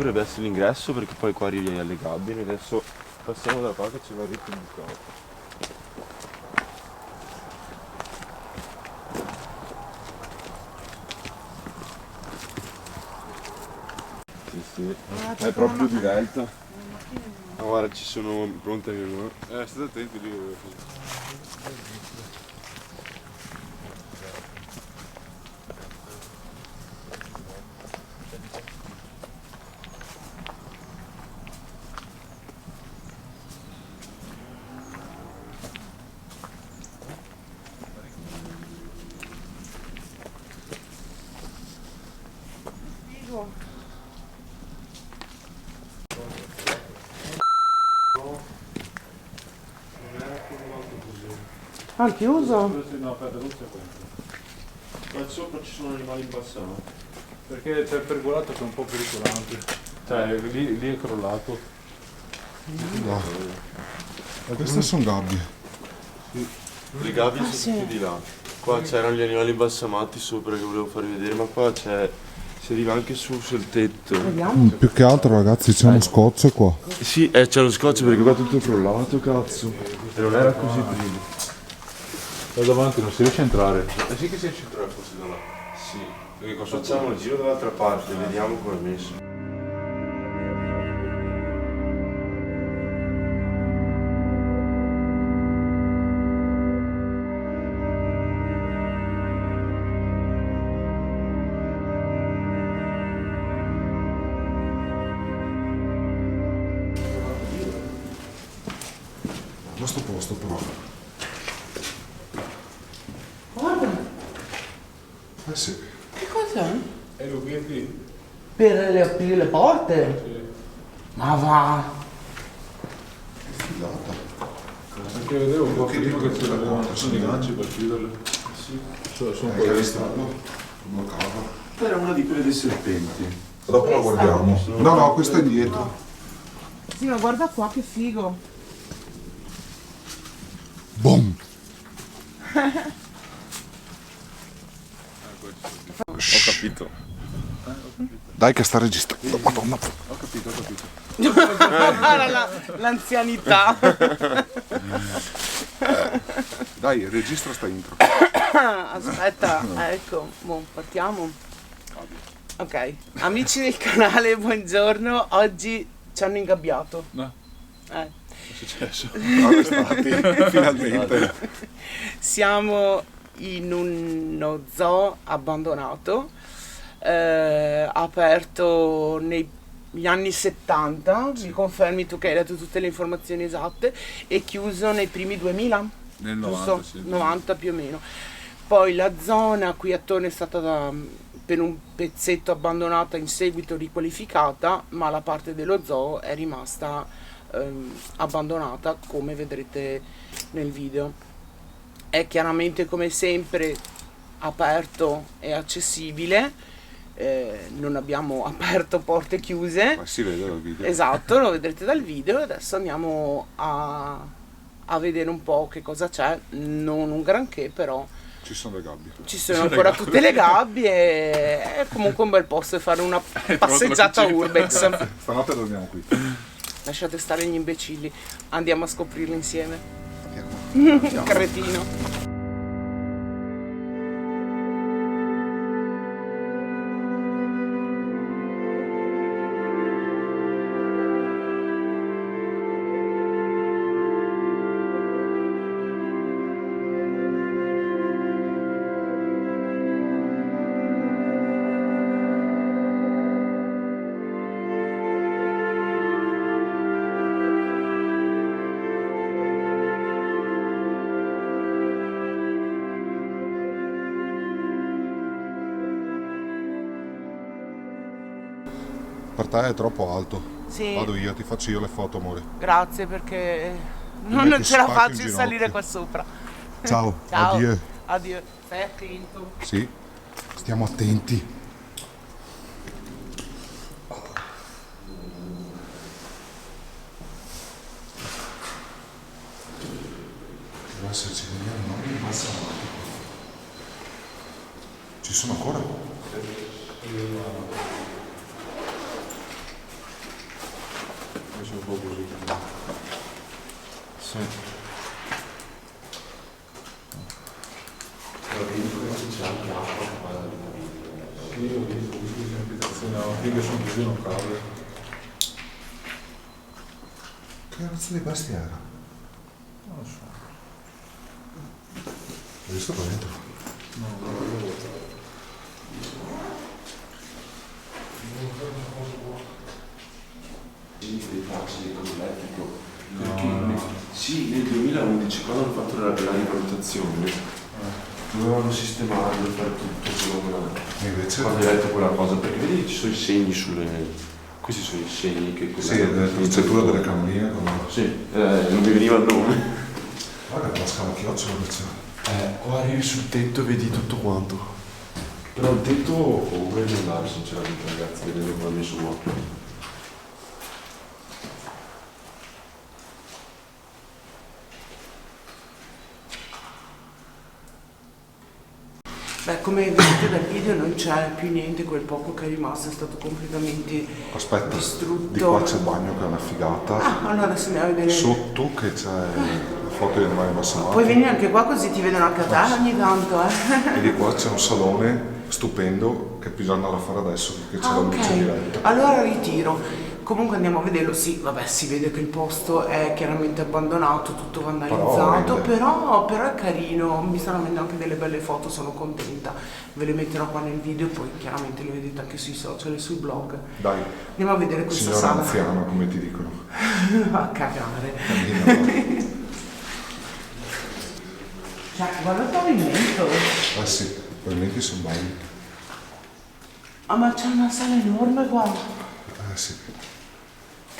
dovrebbe essere l'ingresso, perché poi qua arrivi alle gabbie. Noi adesso passiamo da qua che c'è la rete bucata. Sì, è proprio di delta. Ah, guarda, ci sono pronte anche loro. State attenti lì. Ah, chiuso? No, aspetta, non c'è questo. Qua sopra ci sono animali imbalsamati. Perché c'è il pergolato che è un po' pericolante. Cioè, lì è crollato. No. Queste sono gabbie. Le gabbie sono più di là. Qua c'erano gli animali imbalsamati sopra che volevo farvi vedere, ma qua c'è. Si arriva anche sul tetto. Più che altro ragazzi c'è uno scotch qua. Sì, c'è lo scotch perché qua è tutto crollato, cazzo. E non era così prima. Da davanti non si riesce a entrare. Sì che si riesce a entrare forse da là. Sì. Perché facciamo il giro dall'altra parte, vediamo come è messo. Questo posto però. Guarda, Eh sì. che cos'è? E lo vedi? Per aprire le porte? Sì. Ma va! Fidata. Anche vedevo un po' prima che c'erano i ganci per chiuderle. Sì. Sono un po' Che di strano. Bloccava. Era una di quelle dei serpenti. Dopo la guardiamo. No, no, questa è dietro. Sì, ma guarda qua che figo! Boom! Ho capito. Dai che sta registrando. Madonna. Ho capito. Guarda l'anzianità! Dai, registra sta intro. Aspetta, ecco, partiamo. Ok, amici del canale, buongiorno. Oggi ci hanno ingabbiato. No, Eh. è successo. Arrestati, finalmente. Siamo in uno zoo abbandonato, aperto negli anni 70, mi confermi tu che hai dato tutte le informazioni esatte, e chiuso nei primi 2000? Nel Giusto? 90, sì. 90 più o meno. Poi la zona qui attorno è stata per un pezzetto abbandonata, in seguito riqualificata, ma la parte dello zoo è rimasta abbandonata, come vedrete nel video. È chiaramente, come sempre, aperto e accessibile, non abbiamo aperto porte chiuse. Ma si vede dal video. Esatto, lo vedrete dal video. Adesso andiamo a vedere un po' che cosa c'è, non un granché, però Ci sono le gabbie. ci sono ancora tutte le gabbie, è comunque un bel posto per fare una passeggiata urbex. Stanotte dormiamo qui. Lasciate stare gli imbecilli, andiamo a scoprirli insieme. Andiamo. Cretino. Per te è troppo alto. Sì, Vado io, ti faccio io le foto, amore. grazie, perché non metti ce la spacco in faccio di salire ginocchio. qua sopra. Ciao, Ciao. addio. Addio. Stai attento. Sì, stiamo attenti. Deve esserci degli animali imbalsamati. Ci sono ancora? Invece un po' così. Sì. C'è anche acqua. Sì, io ho visto queste abitazioni, qui che sono così non cade. Che razza di bestia era? Non lo so. Hai visto qua dentro? No, non lo vedo. Dei facili con l'elettrico. Perché sì, nel 2011 quando hanno fatto la rivalutazione dovevano sistemarlo, fare tutto secondo me. E invece? Quando hai letto quella cosa, perché vedi ci sono i segni sulle. Questi sono i segni che Sì, la struttura delle camminine con... Sì, non mi veniva il nome. Guarda che la scala chiocciola che c'è. Qua arrivi sul tetto e vedi tutto quanto. Però il tetto ho paura di andare sinceramente ragazzi, vedendo come è messo qua. Beh, come vedete dal video non c'è più niente, quel poco che è rimasto è stato completamente Aspetta, distrutto. di qua c'è il bagno che è una figata. Ah, allora se ne va a vedere. Sotto che c'è la foto di animali balsamati. Puoi venire anche qua così ti vedono anche a te ogni tanto, E di qua c'è un salone stupendo che bisogna andare a fare adesso perché c'è la luce diretta. Allora ritiro. Comunque andiamo a vederlo, sì, vabbè, si vede che il posto è chiaramente abbandonato, tutto vandalizzato, però è carino, mi stanno avendo anche delle belle foto, sono contenta. Ve le metterò qua nel video, poi chiaramente le vedete anche sui social e sul blog. Dai, Andiamo a vedere questa signora sala. anziana, come ti dicono. A cagare. Cammina, Cioè, guarda il pavimento. eh sì, probabilmente sono belli. Ah, ma c'è una sala enorme qua. Sì.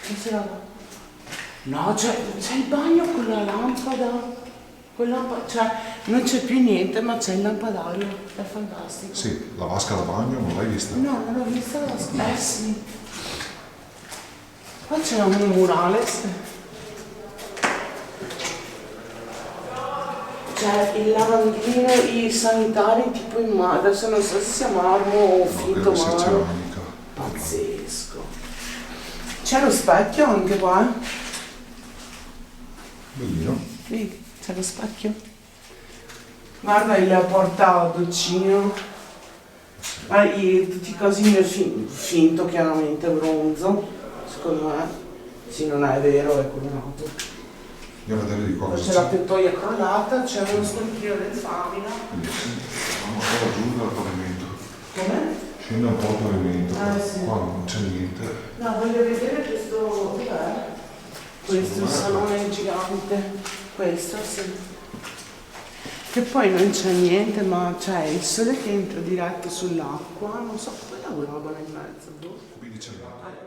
Che si va? No, c'è il bagno con la lampada. Cioè, non c'è più niente, ma c'è il lampadario. È fantastico. Sì, la vasca da bagno non l'hai vista? No, non l'ho vista. Sì. Qua c'è un murales. C'è il lavandino, i sanitari tipo in marmo. Adesso non so se sia marmo o finto credo sia marmo. ceramica. Pazzesco. C'è lo specchio anche qua. Bellino. Vedi, c'è lo specchio. Guarda il porta doccino. Tutti i cosi nel finto chiaramente bronzo. Secondo me. Sì, non è vero, è colorato. Andiamo a vedere di Poi cosa c'è la tettoia crollata, c'è uno scontrino del Famina. Andiamo un po' giù dal pavimento. Com'è? Scende un po' il pavimento. Sì. Qua non c'è niente. No, voglio vedere questo. Dov'è? Questo è il salone gigante. Questo, sì. Che poi non c'è niente, ma c'è il sole che entra diretto sull'acqua. Non so come la roba in mezzo. Boh. Quindi c'è l'acqua.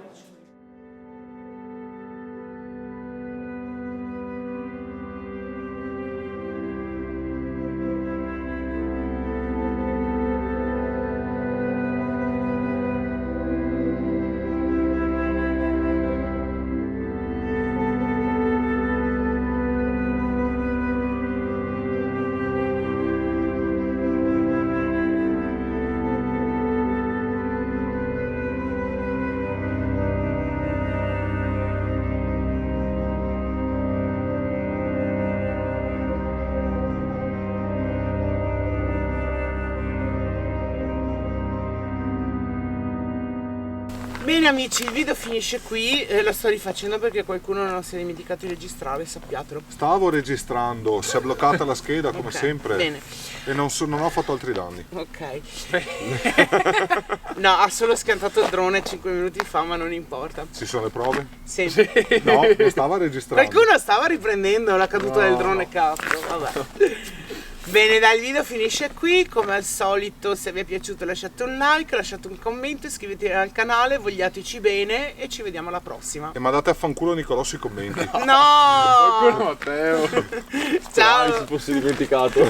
Bene amici, il video finisce qui, la sto rifacendo perché qualcuno non si è dimenticato di registrare, sappiatelo. Stavo registrando, si è bloccata la scheda come Ok, sempre. bene. E non ho fatto altri danni. Ok. No, ha solo schiantato il drone 5 minuti fa, ma non importa. Ci sono le prove? Sì. No, non stava registrando. Qualcuno stava riprendendo la caduta del drone, cazzo, vabbè. Bene, dai, il video finisce qui. Come al solito, se vi è piaciuto lasciate un like, lasciate un commento, iscrivetevi al canale, vogliateci bene e ci vediamo alla prossima. E mandate a fanculo Nicolò sui commenti. No! Matteo. Ciao! Si fosse dimenticato.